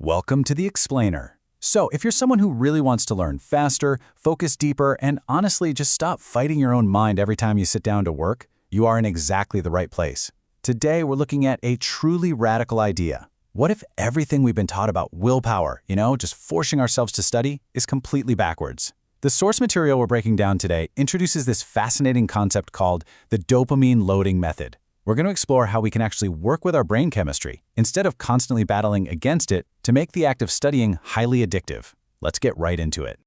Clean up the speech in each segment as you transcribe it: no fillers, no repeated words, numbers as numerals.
Welcome to the Explainer. So, if you're someone who really wants to learn faster, focus deeper, and honestly just stop fighting your own mind every time you sit down to work, you are in exactly the right place. Today, we're looking at a truly radical idea. What if everything we've been taught about willpower, just forcing ourselves to study, is completely backwards? The source material we're breaking down today introduces this fascinating concept called the dopamine loading method. We're going to explore how we can actually work with our brain chemistry instead of constantly battling against it to make the act of studying highly addictive. Let's get right into it.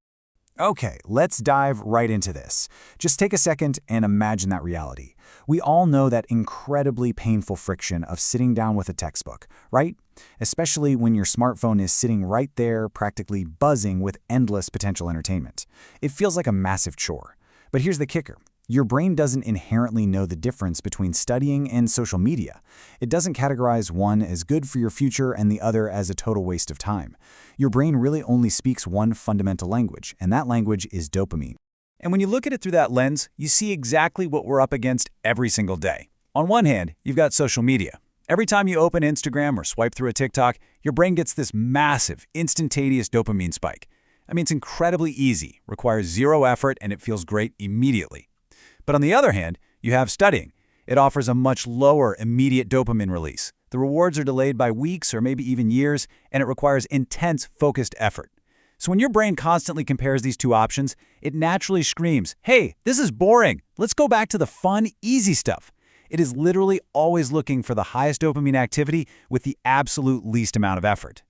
Okay, let's dive right into this. Just take a second and imagine that reality. We all know that incredibly painful friction of sitting down with a textbook, right? Especially when your smartphone is sitting right there, practically buzzing with endless potential entertainment. It feels like a massive chore. But here's the kicker. Your brain doesn't inherently know the difference between studying and social media. It doesn't categorize one as good for your future and the other as a total waste of time. Your brain really only speaks one fundamental language, and that language is dopamine. And when you look at it through that lens, you see exactly what we're up against every single day. On one hand, you've got social media. Every time you open Instagram or swipe through a TikTok, your brain gets this massive, instantaneous dopamine spike. It's incredibly easy, requires zero effort, and it feels great immediately. But on the other hand, you have studying. It offers a much lower immediate dopamine release. The rewards are delayed by weeks or maybe even years, and it requires intense, focused effort. So when your brain constantly compares these two options, it naturally screams, "Hey, this is boring. Let's go back to the fun, easy stuff." It is literally always looking for the highest dopamine activity with the absolute least amount of effort.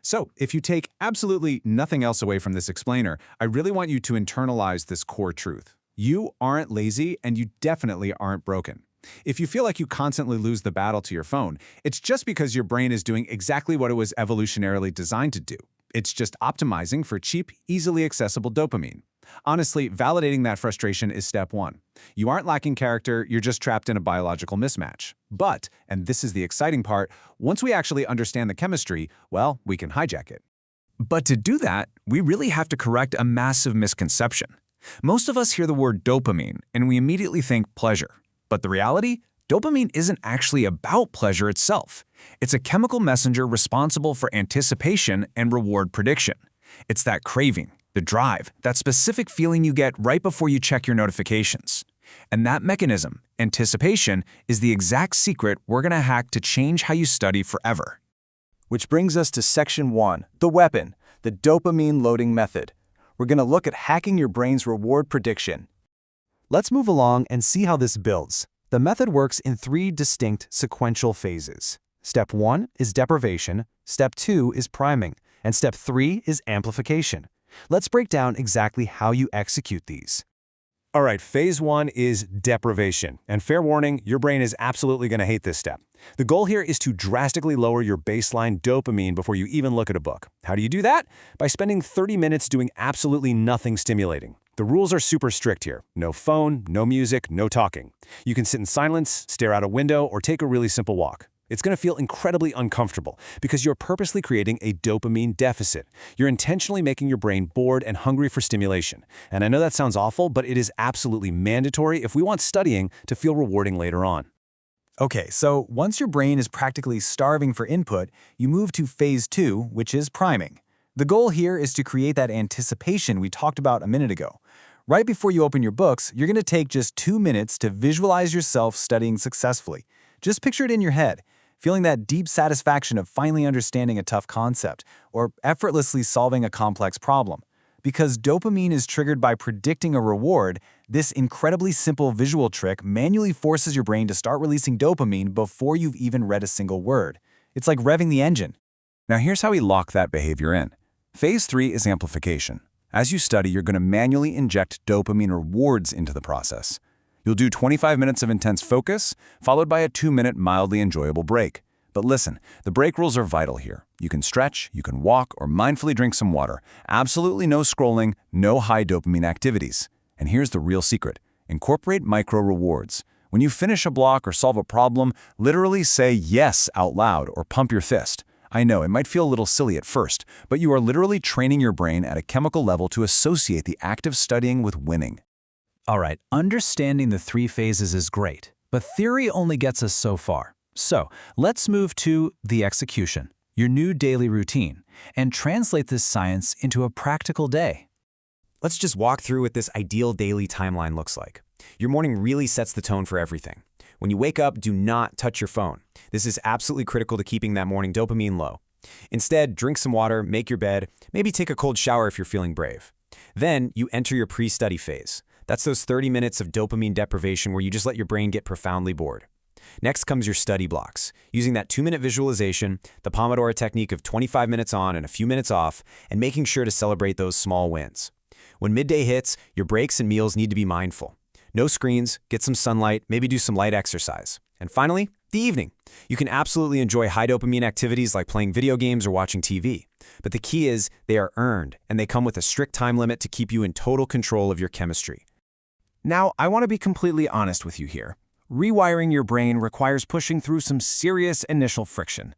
So, if you take absolutely nothing else away from this explainer, I really want you to internalize this core truth. You aren't lazy, and you definitely aren't broken. If you feel like you constantly lose the battle to your phone, it's just because your brain is doing exactly what it was evolutionarily designed to do. It's just optimizing for cheap, easily accessible dopamine. Honestly, validating that frustration is step one. You aren't lacking character, you're just trapped in a biological mismatch. But, and this is the exciting part, once we actually understand the chemistry, well, we can hijack it. But to do that, we really have to correct a massive misconception. Most of us hear the word dopamine and we immediately think pleasure. But the reality? Dopamine isn't actually about pleasure itself. It's a chemical messenger responsible for anticipation and reward prediction. It's that craving, the drive, that specific feeling you get right before you check your notifications. And that mechanism, anticipation, is the exact secret we're going to hack to change how you study forever. Which brings us to Section 1, the weapon, the dopamine loading method. We're going to look at hacking your brain's reward prediction. Let's move along and see how this builds. The method works in three distinct sequential phases. Step 1 is deprivation, Step 2 is priming, and Step 3 is amplification. Let's break down exactly how you execute these. All right, phase 1 is deprivation. And fair warning, your brain is absolutely going to hate this step. The goal here is to drastically lower your baseline dopamine before you even look at a book. How do you do that? By spending 30 minutes doing absolutely nothing stimulating. The rules are super strict here. No phone, no music, no talking. You can sit in silence, stare out a window, or take a really simple walk. It's going to feel incredibly uncomfortable because you're purposely creating a dopamine deficit. You're intentionally making your brain bored and hungry for stimulation. And I know that sounds awful, but it is absolutely mandatory if we want studying to feel rewarding later on. Okay, so once your brain is practically starving for input, you move to phase 2, which is priming. The goal here is to create that anticipation we talked about a minute ago. Right before you open your books, you're going to take just 2 minutes to visualize yourself studying successfully. Just picture it in your head, feeling that deep satisfaction of finally understanding a tough concept or effortlessly solving a complex problem. Because dopamine is triggered by predicting a reward, this incredibly simple visual trick manually forces your brain to start releasing dopamine before you've even read a single word. It's like revving the engine. Now here's how we lock that behavior in. Phase 3 is amplification. As you study, you're going to manually inject dopamine rewards into the process. You'll do 25 minutes of intense focus, followed by a 2-minute mildly enjoyable break. But listen, the break rules are vital here. You can stretch, you can walk, or mindfully drink some water. Absolutely no scrolling, no high dopamine activities. And here's the real secret. Incorporate micro rewards. When you finish a block or solve a problem, literally say yes out loud or pump your fist. I know, it might feel a little silly at first, but you are literally training your brain at a chemical level to associate the act of studying with winning. All right, understanding the three phases is great, but theory only gets us so far. So let's move to the execution. your new daily routine, and translate this science into a practical day. Let's just walk through what this ideal daily timeline looks like. Your morning really sets the tone for everything. When you wake up, do not touch your phone. This is absolutely critical to keeping that morning dopamine low. Instead, drink some water, make your bed, maybe take a cold shower if you're feeling brave. Then, you enter your pre-study phase. That's those 30 minutes of dopamine deprivation where you just let your brain get profoundly bored. Next comes your study blocks, using that 2-minute visualization, the Pomodoro technique of 25 minutes on and a few minutes off, and making sure to celebrate those small wins. When midday hits, your breaks and meals need to be mindful. No screens, get some sunlight, maybe do some light exercise. And finally, the evening. You can absolutely enjoy high dopamine activities like playing video games or watching TV. But the key is they are earned, and they come with a strict time limit to keep you in total control of your chemistry. Now, I want to be completely honest with you here. Rewiring your brain requires pushing through some serious initial friction.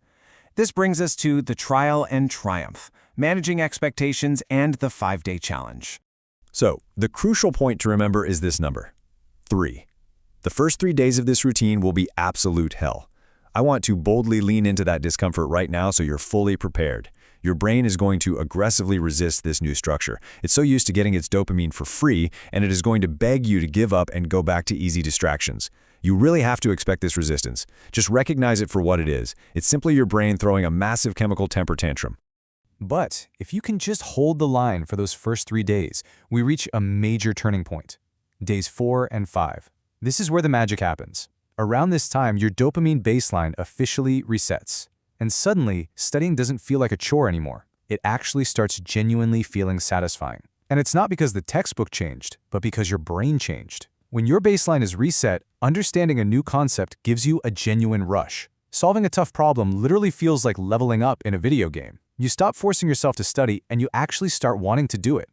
This brings us to the trial and triumph, managing expectations and the 5-day challenge. So, the crucial point to remember is this number: 3. The first 3 days of this routine will be absolute hell. I want to boldly lean into that discomfort right now so you're fully prepared. Your brain is going to aggressively resist this new structure. It's so used to getting its dopamine for free, and it is going to beg you to give up and go back to easy distractions. You really have to expect this resistance. Just recognize it for what it is. It's simply your brain throwing a massive chemical temper tantrum. But if you can just hold the line for those first 3 days, we reach a major turning point. Days 4 and 5. This is where the magic happens. Around this time, your dopamine baseline officially resets. And suddenly, studying doesn't feel like a chore anymore. It actually starts genuinely feeling satisfying. And it's not because the textbook changed, but because your brain changed. When your baseline is reset, understanding a new concept gives you a genuine rush. Solving a tough problem literally feels like leveling up in a video game. You stop forcing yourself to study, and you actually start wanting to do it.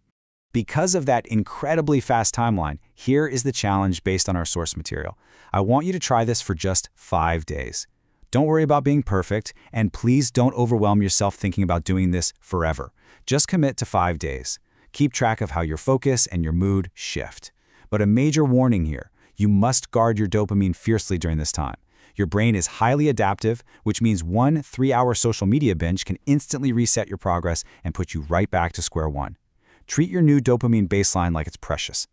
Because of that incredibly fast timeline, here is the challenge based on our source material. I want you to try this for just 5 days. Don't worry about being perfect, and please don't overwhelm yourself thinking about doing this forever. Just commit to 5 days. Keep track of how your focus and your mood shift. But a major warning here: you must guard your dopamine fiercely during this time. Your brain is highly adaptive, which means one 3-hour social media binge can instantly reset your progress and put you right back to square one. Treat your new dopamine baseline like it's precious.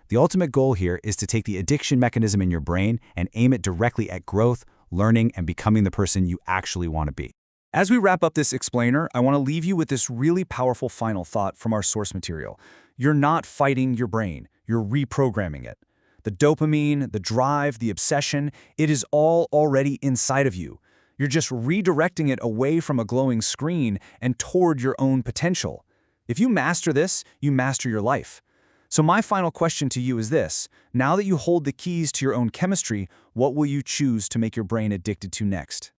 The ultimate goal here is to take the addiction mechanism in your brain and aim it directly at growth, learning, and becoming the person you actually want to be. As we wrap up this explainer, I want to leave you with this really powerful final thought from our source material. You're not fighting your brain, you're reprogramming it. The dopamine, the drive, the obsession, it is all already inside of you. You're just redirecting it away from a glowing screen and toward your own potential. If you master this, you master your life. So my final question to you is this: now that you hold the keys to your own chemistry, what will you choose to make your brain addicted to next?